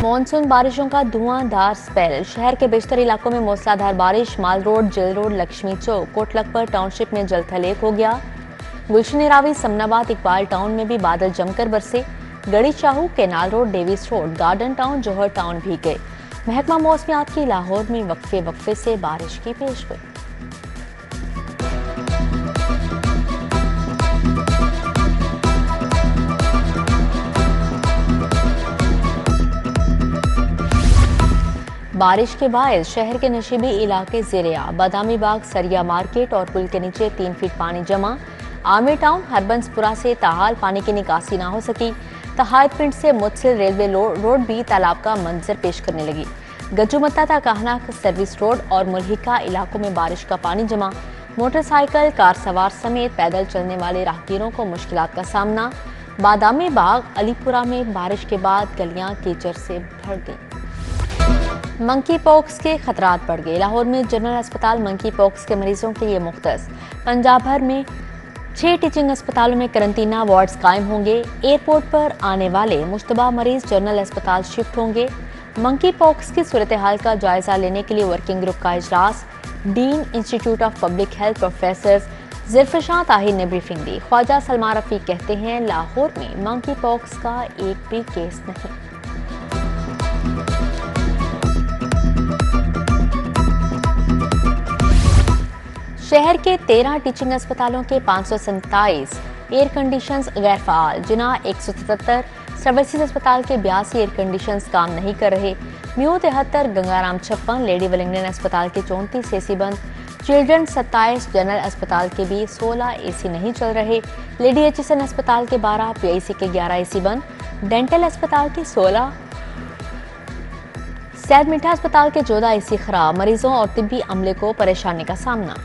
Monsoon बारिशों का धुआंधार spell. शहर के बेशतर इलाकों में मूसलाधार बारिश। Mall road, jail road, Lakshmi Chowk, Kot Lakhpat township में जलथलेक हो गया। गुलशन रावी, समनाबाद, इकबाल टाउन में भी बादल जमकर बरसे। Garhi Shahu, canal road, Davis road, garden town, Johar town भी गए। महकमा मौसमियात की लाहौर में वक्फे से बारिश की पेशगोई। बारिश के बाद शहर के नशीबी इलाके ज़ेरे-आ, बादामी बाग, सरिया मार्केट और पुल के नीचे 3 फीट पानी जमा। आमिर टाउन, हरबंसपुरा से ताहाल पानी की निकासी ना हो सकी। तहायत पिंड से मुतसिल रेलवे रोड भी तालाब का मंजर पेश करने लगी। गज्जूमत्ता तक कहना सर्विस रोड और मुल्हिका इलाकों में बारिश का पानी जमा। मोटरसाइकिल, कार सवार समेत पैदल चलने वाले राहगीरों को मुश्किलात का सामना। बादामी बाग, अलीपुरा में बारिश के बाद गलियां कीचड़ से भर गईं। मंकी पॉक्स के खतरात बढ़ गए। लाहौर में जनरल अस्पताल मंकी पॉक्स के मरीजों के लिए मुख्तस। पंजाब भर में 6 टीचिंग अस्पतालों में करंटीना वार्ड्स कायम होंगे। एयरपोर्ट पर आने वाले मुश्तबा मरीज जनरल अस्पताल शिफ्ट होंगे। मंकी पॉक्स की सूरत हाल का जायजा लेने के लिए वर्किंग ग्रुप का इजलास। Dean institute of public health professor Zulfikar Tahir ने ब्रीफिंग दी। ख्वाजा सलमान रफीक कहते हैं, लाहौर में मंकी पॉक्स का एक भी केस नहीं। शहर के 13 टीचिंग अस्पतालों के 527 एयर कंडीशंस गैर फाल। जिना 177 सर्विसेज अस्पताल के 82 एयर कंडीशंस काम नहीं कर रहे। म्यू 73, गंगाराम 56, लेडी वेलिंगटन अस्पताल के 34 एसी बंद। चिल्ड्रन 27, जनरल अस्पताल के भी 16 एसी नहीं चल रहे। लेडी एचएसएन अस्पताल के 12, पीआईसी के 11 एसी बंद। डेंटल अस्पताल के 16, सैयद मिठा अस्पताल के 14 एसी खराब। मरीजों और तिब्बी अमले को परेशानी का सामना।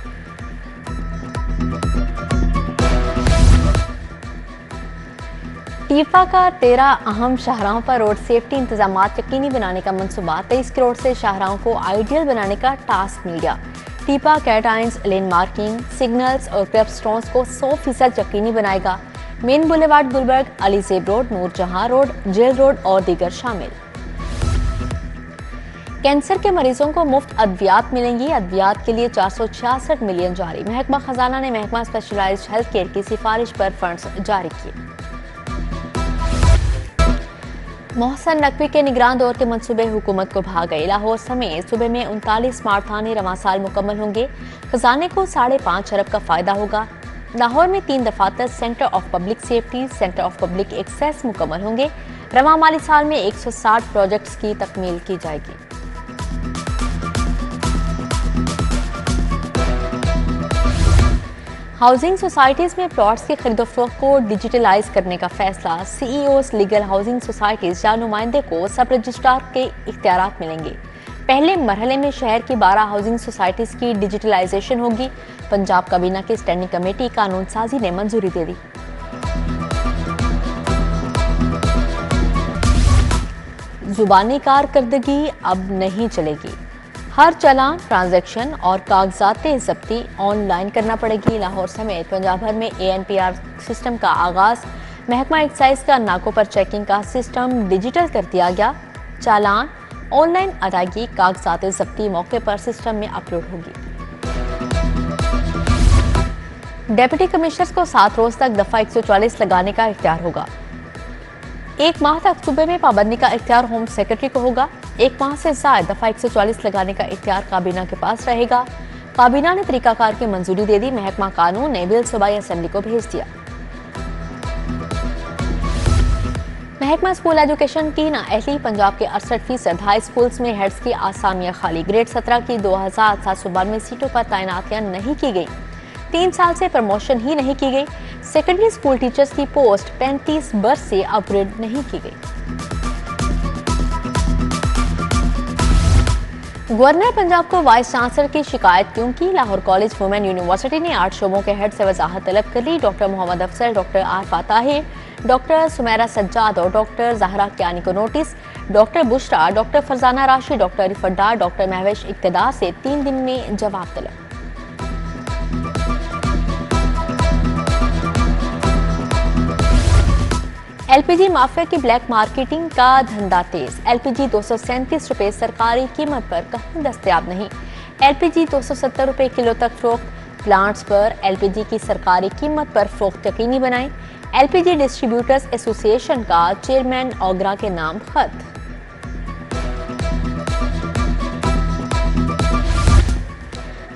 टीफा का 13 अहम शाहराहों पर रोड सेफ्टी इंतजाम यकीनी बनाने का मंसूबा। 23 करोड़ से शाहराहों को आइडियल बनाने का टास्क मिल गया। TEPA cat eyes, lane marking, signals और क्रैपस्टोन्स को 100% यकीनी बनाएगा। मेन बुलेवार्ड गुलबर्ग, अलीजेब road, Noor Jahan road, jail road और दीगर शामिल। कैंसर के मरीजों को मुफ्त अद्वियात मिलेंगी। अद्वियात के लिए 466 मिलियन जारी। महकमा खजाना ने महकमा स्पेशलाइज्ड हेल्थ केयर की सिफारिश पर फंड्स जारी किए। मोहसन नकवी के निगरान दौर के मंसूबे हुकूमत को भा गए। लाहौर समेत सूबे में 39 स्मार्ट थाने रवां साल मुकम्मल होंगे। खजाने को 5.5 अरब का फायदा होगा। लाहौर में 3 दफातर center of public safety, center of public access मुकम्मल होंगे। रवां माली साल में 160 प्रोजेक्ट्स की तकमील की जाएगी। हाउसिंग सोसाइटीज में प्लॉट्स की खरीदो फरोख्त को डिजिटलाइज करने का फैसला। सीईओज लीगल हाउसिंग सोसाइटीज या नुमाइंदे को सब रजिस्ट्रार के इख्तियारात मिलेंगे। पहले मरहले में शहर की 12 हाउसिंग सोसाइटीज की डिजिटलाइजेशन होगी। पंजाब काबीना की स्टैंडिंग कमेटी कानून साजी ने मंजूरी दे दी। जुबानी कारकर्दगी अब नहीं चलेगी। हर चालान, ट्रांजैक्शन और कागजात जब्ती ऑनलाइन करना पड़ेगी। लाहौर समेत पंजाब भर में ANPR सिस्टम का आगाज। महकमा एक्साइज का नाकों पर चेकिंग का सिस्टम डिजिटल कर दिया गया। चालान, ऑनलाइन अदायगी, कागजात जब्ती मौके पर सिस्टम में अपलोड होगी। डेप्यूटी कमिश्नर्स को 7 रोज तक दफा 144 लगाने का इख्तियार होगा। 1 माह तक सूबे में पाबंदी का इख्तियार होम सेक्रेटरी को होगा। 1 माह से ज्यादा दफा 144 लगाने का इख्तियार काबीना के पास रहेगा। काबीना ने तरीकाकार की मंजूरी दे दी। महकमा कानून ने बिल सूबाई असेंबली को भेज दिया। महकमा स्कूल एजुकेशन की नाअहली। पंजाब के 68% हाई स्कूल्स में हेड्स की आसामियां खाली। ग्रेड 17 की 2792 सीटों पर तैनातियां नहीं की गई। 3 साल से प्रमोशन ही नहीं की गई। सेकेंडरी स्कूल टीचर्स की पोस्ट 35 बर्ष से अपग्रेड नहीं की गई। गवर्नर पंजाब को वाइस चांसलर की शिकायत क्यों की? लाहौर कॉलेज वुमेन यूनिवर्सिटी ने 8 शोबों के हेड से वजाहत तलब कर ली। डॉक्टर मोहम्मद अफसर, डॉक्टर आरफा ताहिर, डॉक्टर सुमेरा सज्जाद और डॉक्टर जहरा क्यानी को notice. Doctor Bushra, doctor Farzana राशि, डॉक्टर रिफत डार, डॉक्टर महवेश इक्तदार से 3 दिन में जवाब तलब। एलपीजी माफिया की ब्लैक मार्केटिंग का धंधा तेज। एलपीजी 237 रुपए सरकारी कीमत पर कहीं दस्तयाब नहीं। एलपीजी 270 रुपए किलो तक फरोख्त। प्लांट्स पर एलपीजी की सरकारी कीमत पर फरोख्त यकीनी बनाएं। एलपीजी डिस्ट्रीब्यूटर्स एसोसिएशन का चेयरमैन ओगरा के नाम खत।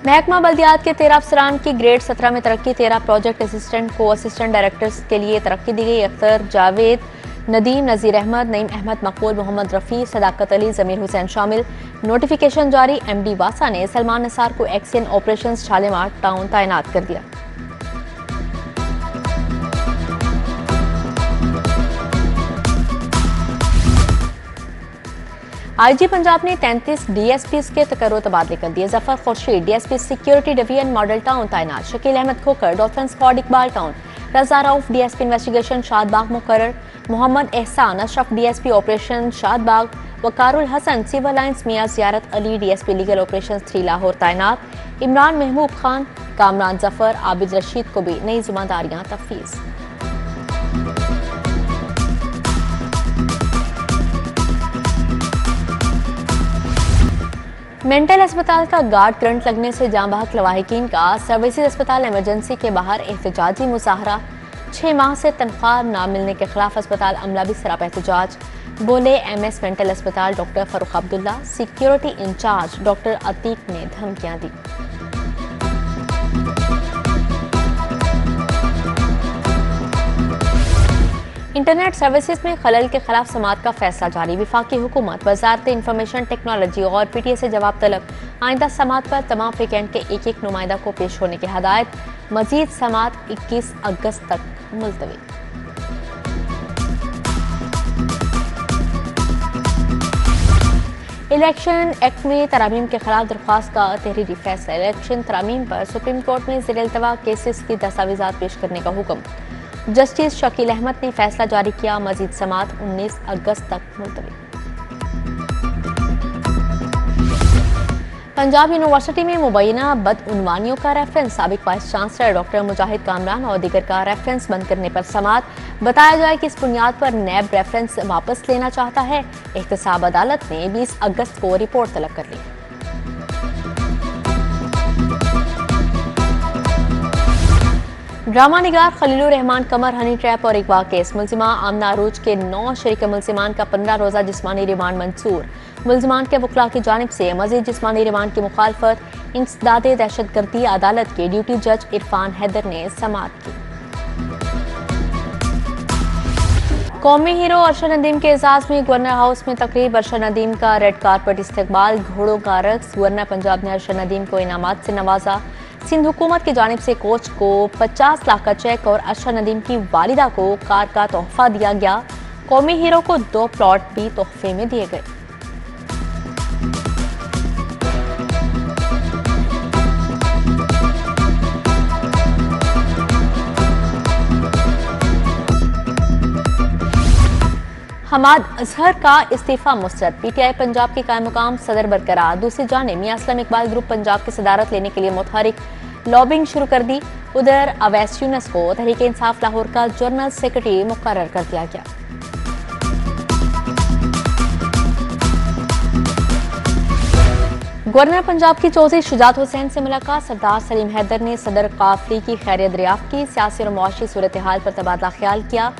महकमा बल्दियात के 13 अफसरान की ग्रेड 17 में तरक्की। 13 प्रोजेक्ट असिस्टेंट को असिस्टेंट डायरेक्टर्स के लिए तरक्की दी गई। अख्तर, जावेद, नदीम, नजीर अहमद, नईम अहमद, मकबूल, मोहम्मद रफ़ी, सदाकत अली, जमीर हुसैन शामिल। नोटिफिकेशन जारी। एमडी वासा ने सलमान निसार को एक्शन ऑपरेशंस शालीमार टाउन तैनात कर दिया। आईजी पंजाब ने 33 डीएसपीज के तकर्रो तबादले कर दिए। Zafar Khurshid DSP security division model town तैनात। Shakeel Ahmed Khokhar dolphin squad Iqbal town. Raza Rauf DSP investigation Shadbagh मुकर्रर। Mohammad Ehsan Ashraf DSP operation Shadbagh. Waqarul Hassan civil lines मियां Ziarat Ali DSP legal operation 3 Lahore तैनात। इमरान महबूब खान, कामरान जफर, आबिद रशीद को भी नई जिम्मेदारियां तफवीज। मेंटल अस्पताल का गार्ड करंट लगने से जाँ बहक लवाहिकीन का सर्विसेज अस्पताल इमरजेंसी के बाहर एहतजाजी मुजाहरा। 6 माह से तनख्वाह न मिलने के खिलाफ अस्पताल अमला भी सराप एहतजाज। बोले एमएस मेंटल अस्पताल doctor Farrukh Abdullah. Security incharge doctor Atiq ने धमकियां दी। इंटरनेट सर्विसेज में खलल के खिलाफ समात का फैसला जारी। विफाकी हुकूमत वजारत इंफॉर्मेशन टेक्नोलॉजी और पीटीए से जवाब तलब। आइंदा समात पर तमाम फ्रीकेंट के एक नुमाइंदा को पेश होने की हदायत। मजीद समात 21 अगस्त तक मुलतवी। इलेक्शन एक्ट में तरामीम के खिलाफ दरख्वास्त का तहरीरी फैसला। इलेक्शन तरामीम पर सुप्रीम कोर्ट में ज़ेर इल्तवा केसेस की दस्तावेजात पेश करने का हुक्म। जस्टिस शकील अहमद ने फैसला जारी किया। मजीद समात 19 अगस्त तक मुलतवी। पंजाब यूनिवर्सिटी में मुबैना बदउनवानियों का रेफरेंस। साबिक वाइस चांसलर डॉक्टर मुजाहिद कामरान और दीगर का रेफरेंस बंद करने पर समात। बताया जाए कि इस बुनियाद पर नैब रेफरेंस वापस लेना चाहता है। एहतसाब अदालत ने 20 अगस्त को रिपोर्ट तलब कर ली। ड्रामा निगार खलीलुर रहमान कमर हनी ट्रैप और अगवा केस। मुलजिमा आमना अरूज के 9 शरीक मुलजिमान का 15 रोजा जिस्मानी रिमांड मंजूर। मुलजिमान के वकला की जानिब से मजीद जिस्मानी रिमांड की मुखालफत इंसदादे दहशतगर्दी अदालत के ड्यूटी जज इरफान हैदर ने समात की। कौमी हीरो अरशद नदीम के एजाज में गवर्नर हाउस में तकरीब। अरशद नदीम का रेड कारपेट इस्तकबाल। घोड़ों का रक्स। गवर्नर पंजाब ने अरशद नदीम को इनामात से नवाजा। सिंध हुकूमत की जानिब से कोच को 50 लाख का चेक और अरशद नदीम की वालिदा को कार का तोहफा दिया गया। कौमी हीरो को 2 प्लॉट भी तोहफे में दिए गए। हमाद अजहर का इस्तीफा मुस्तरद। पीटीआई पंजाब के कायम मुकाम सदर बरकरार। दूसरी जानिब मियां असलम इकबाल ग्रुप पंजाब की सदारत लेने के लिए मुतहरिक। लॉबिंग शुरू कर दी। उधर अवैस यूनुस को तहरीक इंसाफ लाहौर का जनरल सेक्रेटरी मुकर्रर कर दिया गया। गवर्नर पंजाब की चौधरी शुजात हुसैन से मुलाकात। सरदार सलीम हैदर ने सदर काफली की खैरियत दरियाफ्त की। सियासी और मुआशी सूरत हाल पर तबादला ख्याल किया।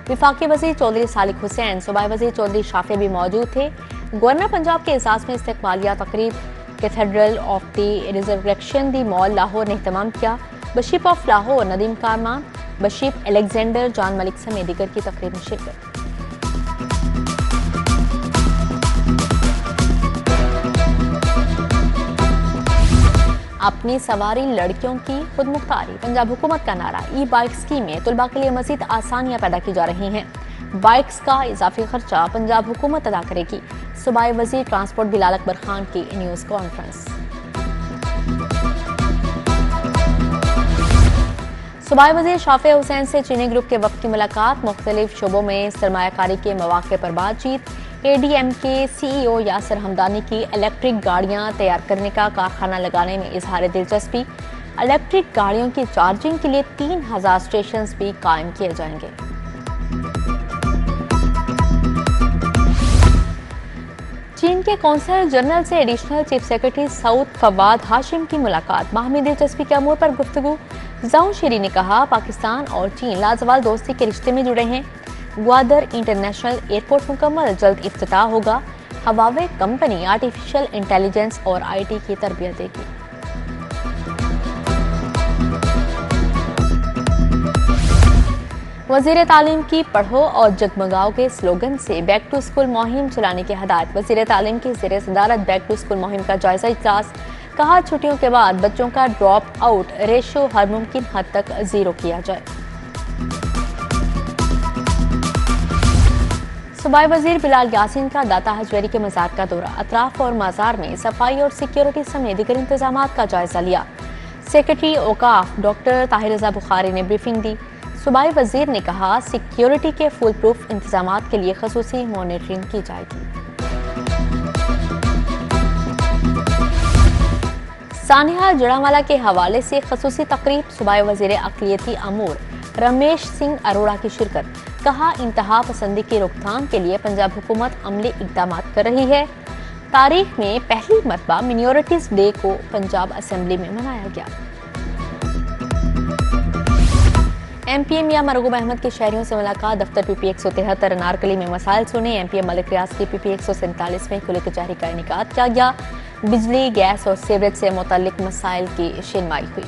विफाकी वज़ीर चौधरी सालिक हुसैन, सूबाई वज़ीर चौधरी शाफिया भी मौजूद थे। गवर्नर पंजाब के एजाज में इस्तकबालिया तकरीब cathedral of the resurrection the mall Lahore ने एहतमाम किया। Bishop of Lahore Nadeem Kamran, bishop Alexander, John Malik समेत दीगर की तकरीब में शिरकत। अपनी सवारी लड़कियों की खुद मुख्तारी। पंजाब हुकूमत का नारा। ई बाइक स्कीम में तुलबा के लिए मजीद आसानियां पैदा की जा रही हैं। बाइक्स का इजाफी खर्चा पंजाब हुकूमत अदा करेगी। सूबाई वजीर ट्रांसपोर्ट बिलाल अकबर खान की न्यूज कॉन्फ्रेंस। सूबाई वजीर शाफिया हुसैन से चीनी ग्रुप के वक्त की मुलाकात। मुख्तलिफ शोबों में सरमायाकारी के मौके पर बातचीत। एडीएम के सीईओ यासिर हमदानी की इलेक्ट्रिक गाड़ियां तैयार करने का कारखाना लगाने में इजहार दिलचस्पी। इलेक्ट्रिक गाड़ियों की चार्जिंग के लिए 3000 स्टेशन भी कायम किए जाएंगे। के कौंसल जनरल से additional chief secretary Saud Fawad Hashim की मुलाकात, बाहमी दिलचस्पी के अमूर पर गुफ्तगू। जाऊं शेरी ने कहा, पाकिस्तान और चीन लाजवाल दोस्ती के रिश्ते में जुड़े हैं। ग्वादर इंटरनेशनल एयरपोर्ट मुकम्मल, जल्द इफ्तिताह होगा। हवावे कंपनी आर्टिफिशियल इंटेलिजेंस और IT की तरबियत देगी। वजीर तालीम की पढ़ो और जगमगाओ के स्लोगन से बैक टू स्कूल मुहिम चलाने की हदायत। वजीर तालीम की ज़ेर सदारत बैक टू स्कूल मुहिम का जायजा इजलास। कहा, छुट्टियों के बाद बच्चों का ड्रॉप आउट रेशो हर मुमकिन हद तक जीरो किया जाए। सूबाई वजीर बिलाल यासीन का दाता हजवेरी के मज़ार का दौरा। अतराफ और मज़ार में सफाई और सिक्योरिटी समेत दीगर इंतजामात का जायजा लिया। सेक्रेटरी औकाफ डॉक्टर ताहिर रज़ा बुखारी ने ब्रीफिंग दी। सूबाई वजीर ने कहा, सिक्योरिटी के फुल प्रूफ इंतजामात के लिए खसूसी मॉनिटरिंग की जाएगी। सानिहा जड़ावाला के हवाले से खसूसी तकरीब। सूबाई वजीर अक़लियती अमूर रमेश सिंह अरोड़ा की शिरकत। कहा, इंतहा पसंदी की रोकथाम के लिए पंजाब हुकूमत अमली इक़दाम कर रही है। तारीख में पहली मरतबा मिनॉरिटीज डे को पंजाब असेंबली में मनाया गया। MPM मियां महबूब अहमद के शहरियों से मुलाकात। दफ्तर PP 173 अनारकली में मसाइल सुने। MPM मलिक रियाज की PP 147 में खुले कचहरी का इनेकाद किया गया। बिजली, गैस और सीवरेज से मुतल्लिक मसाइल की शिनवाई हुई।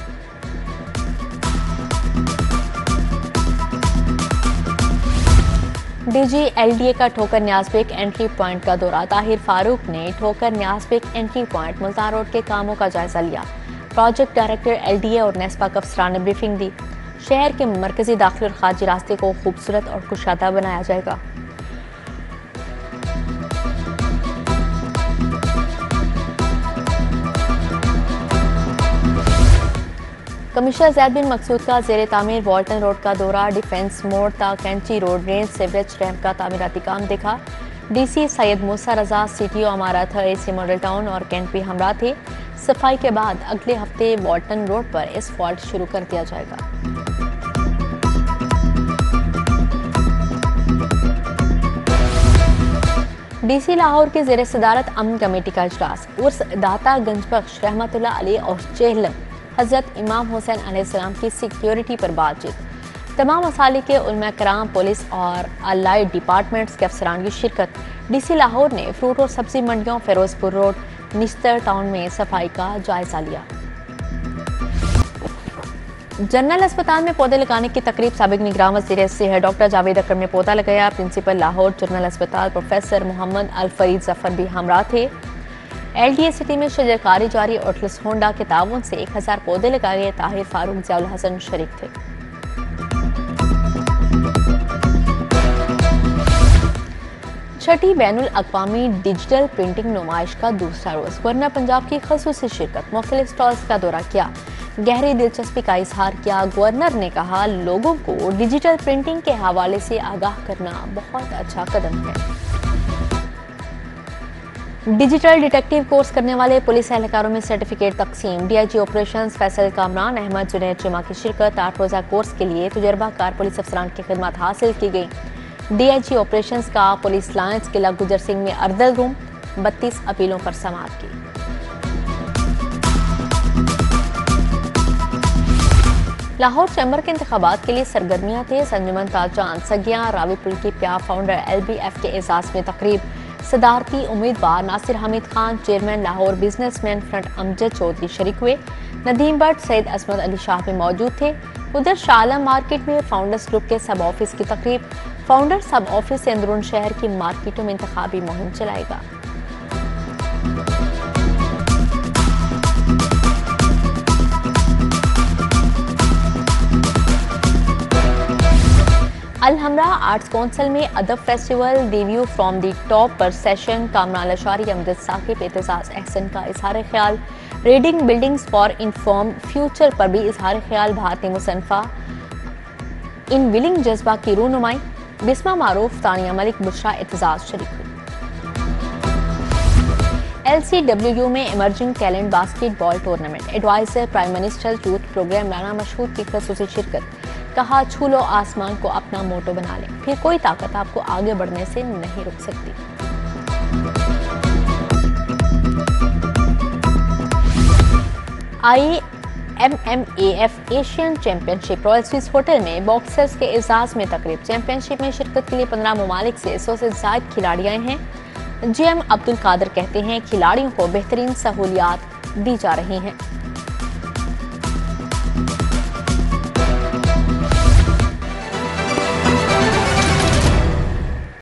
DG LDA का ठोकर न्याज़बेग एंट्री पॉइंट का दौरा। ताहिर फारूक ने ठोकर न्याज़बेग एंट्री पॉइंट मुल्तान रोड के कामों का जायजा लिया। प्रोजेक्ट डायरेक्टर LDA और नेस्पा के अफसरान ने ब्रीफिंग दी। शहर के मरकजी दाखिल और खारजी रास्ते को खूबसूरत और कुशादा बनाया जाएगा। कमिश्नर ज़ैद बिन मकसूद का ज़ेरे तामीर वॉल्टन रोड का दौरा। डिफेंस मोड़ तक कैंची रोड रेंज सीवरेज रैंप का तामीराती काम देखा। DC सैयद मूसा रजा CTO अमारत AC मॉडल टाउन और कैंट भी हमरा थे। सफाई के बाद अगले हफ्ते वॉल्टन रोड पर एस्फॉल्ट शुरू कर दिया जाएगा। DC लाहौर की ज़ेर सदारत अमन कमेटी का इजलास। उर्स दाता गंजबख्श रहमतुल्लाह अलैह और चेहलम हजरत इमाम हुसैन अलैहिस्सलाम की सिक्योरिटी पर बातचीत। तमाम मसालिक के उलमा कराम, पुलिस और अलाइड डिपार्टमेंट्स के अफसरान की शिरकत। DC लाहौर ने फ्रूट और सब्जी मंडियों, फिरोजपुर रोड, निश्तर टाउन में सफाई का जायजा लिया। जनरल अस्पताल में पौधे लगाने की तकरीब। साबिक निगरान वज़ीर सेहत डॉक्टर जावेद अकरम ने पौधा लगाया। प्रिंसिपल लाहौर जनरल अस्पताल प्रोफेसर मोहम्मद अल फरीद जफर भी हमरा थे। LDA सिटी में शजरकारी जारी। ओटलस होंडा के ताउन से 1000 पौधे लगाए गए। ताहिर फारूक, ज़ियाउल हसन शरीक थे। छठी बैनुल अक़वामी डिजिटल प्रिंटिंग नुमाइश का दूसरा रोज। गवर्नर पंजाब की खसूसी शिरकत। मुख्तलिफ स्टॉल्स का दौरा किया। गहरी दिलचस्पी का इजहार किया। गवर्नर ने कहा, लोगों को डिजिटल प्रिंटिंग के हवाले से आगाह करना बहुत अच्छा कदम है। डिजिटल डिटेक्टिव कोर्स करने वाले पुलिस एहलकारों में सर्टिफिकेट तकसीम। DIG ऑपरेशंस फैसल कामरान अहमद जुनैद जुमा की शिरकत। 8 रोज़ा कोर्स के लिए तजुर्बाकार पुलिस अफसरान की खिदमत हासिल की गई। DIG ऑपरेशंस का पुलिस लाइन्स किला गुजर सिंह में अर्दल रूम। 32 अपीलों पर समाअत की। लाहौर चैम्बर के इंतखाबात के लिए सरगर्मियां थे। संजुमन ताजान सगियां रावीपुल की प्या फाउंडर LBF के एजाज में तकरीब। सदारती उम्मीदवार Nasir Hamid Khan, chairman Lahore businessman front Amjad Chaudhry शरीक हुए। नदीम भट्ट, सैयद असमत अली शाह भी मौजूद थे। उधर शालम मार्केट में फाउंडर्स ग्रुप के सब ऑफिस की तकरीब। फाउंडर सब ऑफिस से अंदरून शहर की मार्केटों में इंतखाबी मुहिम चलाएगा। अल हमरा आर्ट्स काउंसिल में अदब festival. Review from the top पर सेशन। कामरान अशारी, अमजद साकिब, एतजाज अहसन का इजहार ख्याल। Reading buildings for inform future पर भी इजहार ख्याल। भारतीय मुसन्फा इन विलिंग जज्बा की रूनुमाई। बिस्मा मारूफ, तानिया मलिक, बुशरा एतजाज शरीक हुई। LCWU में emerging talent basketball tournament. Adviser prime minister youth programme Rana Mashhood की खसूसी शिरकत। कहा, छू लो आसमान को अपना मोटो बना लें, फिर कोई ताकत आपको आगे बढ़ने से नहीं रोक सकती। IMMAF Asian championship royal Swiss hotel में बॉक्सर्स के एजाज में तकरीब। चैंपियनशिप में शिरकत के लिए 15 ममालिक से 100 से ज्यादा खिलाड़ी आए हैं। GM अब्दुल कादर कहते हैं खिलाड़ियों को बेहतरीन सहूलियात दी जा रही हैं।